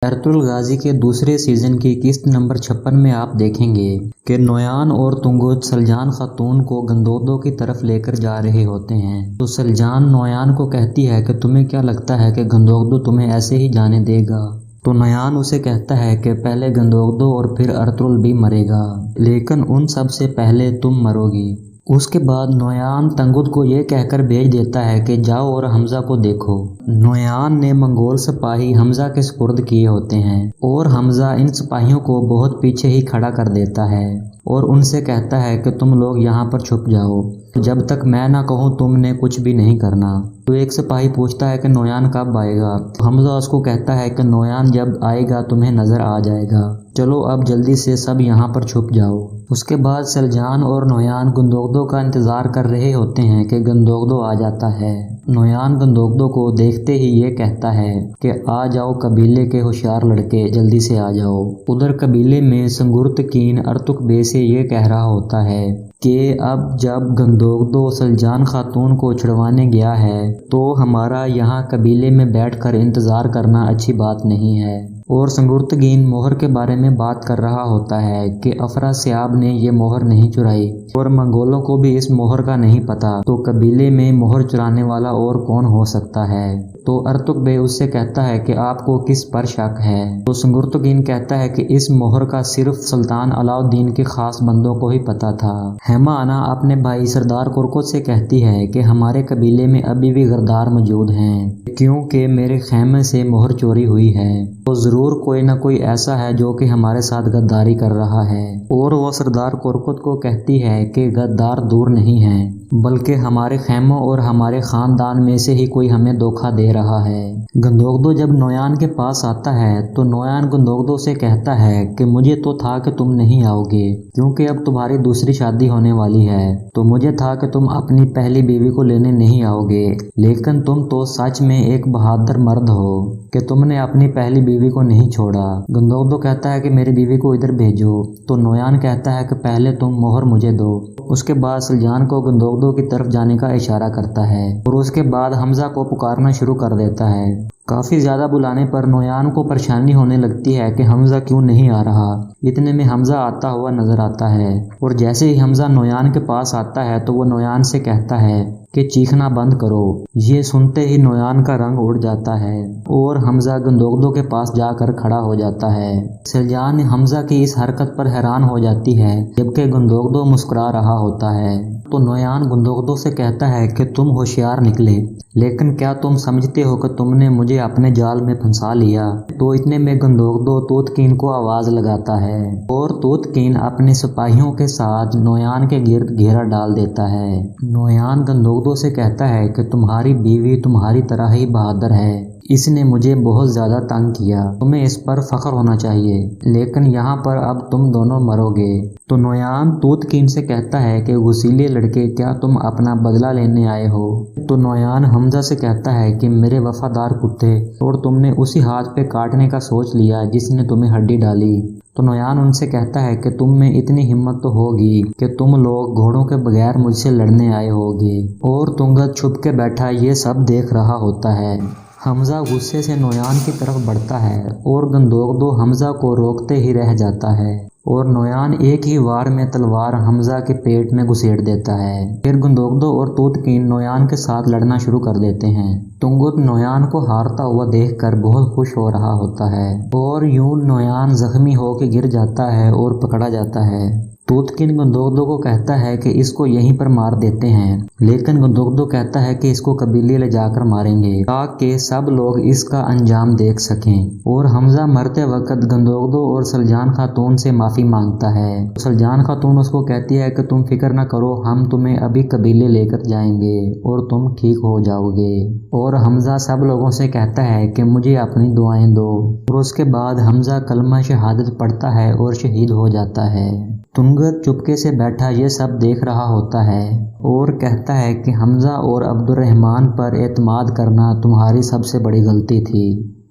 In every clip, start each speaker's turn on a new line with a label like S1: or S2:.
S1: Ertugrul गाजी के दूसरे season की किस्त नंबर 56 में आप देखेंगे कि नोयान और तुंगुत सलजान खातून को गंदोदो की तरफ लेकर जा रहे होते हैं। तो सलजान नोयान को कहती है कि तुम्हें क्या लगता है कि गंदोदो तुम्हें ऐसे ही जाने देगा। तो नोयान उसे कहता है कि पहले गंदोदो और फिर एर्तुगरुल भी मरेगा, लेकिन उन सब से पहले तुम मरोगी। उसके बाद नोयान तंगुत को ये कहकर भेज देता है कि जाओ और हमजा को देखो। नोयान ने मंगोल सिपाही हमजा के सुपुर्द किए होते हैं और हमजा इन सिपाहियों को बहुत पीछे ही खड़ा कर देता है और उनसे कहता है कि तुम लोग यहाँ पर छुप जाओ, जब तक मैं ना कहूँ तुमने कुछ भी नहीं करना। तो एक सिपाही पूछता है कि नोयान कब आएगा। तो हमजा उसको कहता है कि नोयान जब आएगा तुम्हें नजर आ जाएगा, चलो अब जल्दी से सब यहाँ पर छुप जाओ। उसके बाद सलजान और नोयान गंदोदो का इंतजार कर रहे होते हैं कि गंदोदो आ जाता है। नोयान गंदोदो को देखते ही ये कहता है कि आ जाओ कबीले के होशियार लड़के, जल्दी से आ जाओ। उधर कबीले में संगुर्तकीन अर्तुक से ये कह रहा होता है कि अब जब गंदोदो सलजान खातून को छुड़वाने गया है तो हमारा यहाँ कबीले में बैठकर इंतजार करना अच्छी बात नहीं है। और संगुर्तकीन मोहर के बारे में बात कर रहा होता है कि अफरासियाब ने ये मोहर नहीं चुराई और मंगोलों को भी इस मोहर का नहीं पता, तो कबीले में मोहर चुराने वाला और कौन हो सकता है। तो अर्तुक बे उससे कहता है कि आपको किस पर शक है। तो संगुर्तकीन कहता है कि इस मोहर का सिर्फ सुल्तान अलाउद्दीन के खास बंदों को ही पता था। हेमा आना अपने भाई सरदार कुरकुत से कहती है कि हमारे कबीले में अभी भी गद्दार मौजूद हैं, क्योंकि मेरे खेमे से मोहर चोरी हुई है, तो जरूर कोई ना कोई ऐसा है जो कि हमारे साथ गद्दारी कर रहा है। और वो सरदार कुरकुत को कहती है कि गद्दार दूर नहीं है, बल्कि हमारे खेमों और हमारे खानदान में से ही कोई हमें धोखा दे रहा है। गंदोदो जब नोयान के पास आता है तो नोयान गंदोदो से कहता है कि मुझे तो था कि तुम नहीं आओगे, क्योंकि अब तुम्हारी दूसरी शादी होने वाली है, तो मुझे था कि तुम अपनी पहली बीवी को लेने नहीं आओगे, लेकिन तुम तो सच में एक बहादुर मर्द हो कि तुमने अपनी पहली बीवी को नहीं छोड़ा। गंदोदो कहता है कि मेरी बीवी को इधर भेजो। तो नोयान कहता है कि पहले तुम मोहर मुझे दो। उसके बाद सलजान को गंदोदो की तरफ जाने का इशारा करता है और उसके बाद हमजा को पुकारना शुरू कर देता है। काफी ज्यादा बुलाने पर नोयान को परेशानी होने लगती है कि हमजा क्यों नहीं आ रहा। इतने में हमजा आता हुआ नजर आता है और जैसे ही हमजा नोयान के पास आता है तो वो नोयान से कहता है कि चीखना बंद करो। ये सुनते ही नोयान का रंग उड़ जाता है और हमजा गंदोदो के पास जाकर खड़ा हो जाता है। सलजान हमजा की इस हरकत पर हैरान हो जाती है, जबकि गंदोदो मुस्कुरा रहा होता है। तो नोयान गंदोदो से कहता है कि तुम होशियार निकले, लेकिन क्या तुम समझते हो कि तुमने मुझे अपने जाल में फंसा लिया। तो इतने में गंदोदो तोतकीन को आवाज लगाता है और तोतकीन अपने सिपाहियों के साथ नोयान के गिर्द घेरा डाल देता है। नोयान गंदोदो से कहता है कि तुम्हारी बीवी तुम्हारी तरह ही बहादुर है, इसने मुझे बहुत ज्यादा तंग किया, तुम्हें इस पर फख्र होना चाहिए, लेकिन यहाँ पर अब तुम दोनों मरोगे। तो नोयान तोतकीन से कहता है कि गुसीले लड़के, क्या तुम अपना बदला लेने आए हो। तो नोयान हमजा से कहता है कि मेरे वफादार कुत्ते, और तुमने उसी हाथ पे काटने का सोच लिया जिसने तुम्हें हड्डी डाली। तो नोयान उनसे कहता है कि तुम में इतनी हिम्मत तो होगी कि तुम लोग घोड़ों के बगैर मुझसे लड़ने आए होगे। और तुंगत छुप के बैठा ये सब देख रहा होता है। हमजा गुस्से से नोयान की तरफ बढ़ता है और गंदोदो हमजा को रोकते ही रह जाता है और नोयान एक ही वार में तलवार हमजा के पेट में घुसेड़ देता है। फिर गंदोदो और तोतकीन नोयान के साथ लड़ना शुरू कर देते हैं। तुंगुत नोयान को हारता हुआ देखकर बहुत खुश हो रहा होता है और यूं नोयान जख्मी होकर गिर जाता है और पकड़ा जाता है। तोतकीन गंदोदो को कहता है कि इसको यहीं पर मार देते हैं, लेकिन गंदोदो कहता है कि इसको कबीले ले जाकर मारेंगे ताकि सब लोग इसका अंजाम देख सकें। और हमजा मरते वक्त गंदोदो और सलजान खातून से माफी मांगता है। सलजान खातून उसको कहती है कि तुम फिक्र न करो, हम तुम्हें अभी कबीले लेकर जाएंगे और तुम ठीक हो जाओगे। और हमजा सब लोगों से कहता है कि मुझे अपनी दुआएं दो। और उसके बाद हमजा कलमा शहादत पढ़ता है और शहीद हो जाता है। तुंगत चुपके से बैठा ये सब देख रहा होता है और कहता है कि हमजा और अब्दुर्रहमान पर एतमाद करना तुम्हारी सबसे बड़ी गलती थी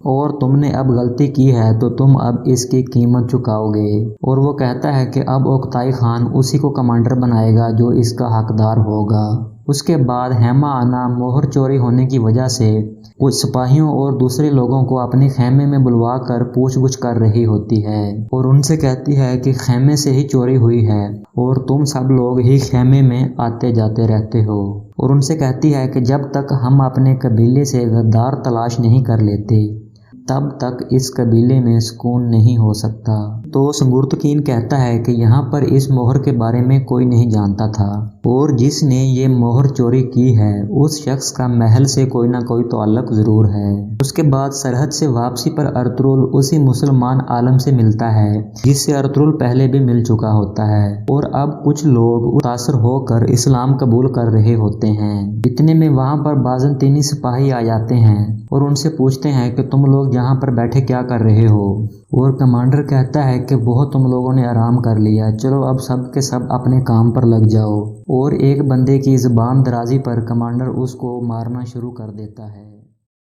S1: और तुमने अब गलती की है तो तुम अब इसकी कीमत चुकाओगे। और वो कहता है कि अब ओक्ताई खान उसी को कमांडर बनाएगा जो इसका हकदार होगा। उसके बाद हेमा आना मोहर चोरी होने की वजह से कुछ सिपाहियों और दूसरे लोगों को अपने खेमे में बुलवा कर पूछ-गुछ कर रही होती है और उनसे कहती है कि खेमे से ही चोरी हुई है और तुम सब लोग ही खेमे में आते जाते रहते हो। और उनसे कहती है कि जब तक हम अपने कबीले से गद्दार तलाश नहीं कर लेते तब तक इस कबीले में सुकून नहीं हो सकता। तो संगुर्तकीन कहता है कि यहाँ पर इस मोहर के बारे में कोई नहीं जानता था और जिसने ये मोहर चोरी की है उस शख्स का महल से कोई ना कोई ताल्लुक जरूर है। उसके बाद सरहद से वापसी पर अर्तुगरुल उसी मुसलमान आलम से मिलता है जिससे अर्तुगरुल पहले भी मिल चुका होता है और अब कुछ लोग मुतासर होकर इस्लाम कबूल कर रहे होते हैं। इतने में वहाँ पर बाज़ंतीनी सिपाही आ जाते हैं और उनसे पूछते हैं कि तुम लोग यहाँ पर बैठे क्या कर रहे हो। और कमांडर कहता है कि बहुत तुम लोगों ने आराम कर लिया, चलो अब सब के सब अपने काम पर लग जाओ। और एक बंदे की ज़बान दराजी पर कमांडर उसको मारना शुरू कर देता है।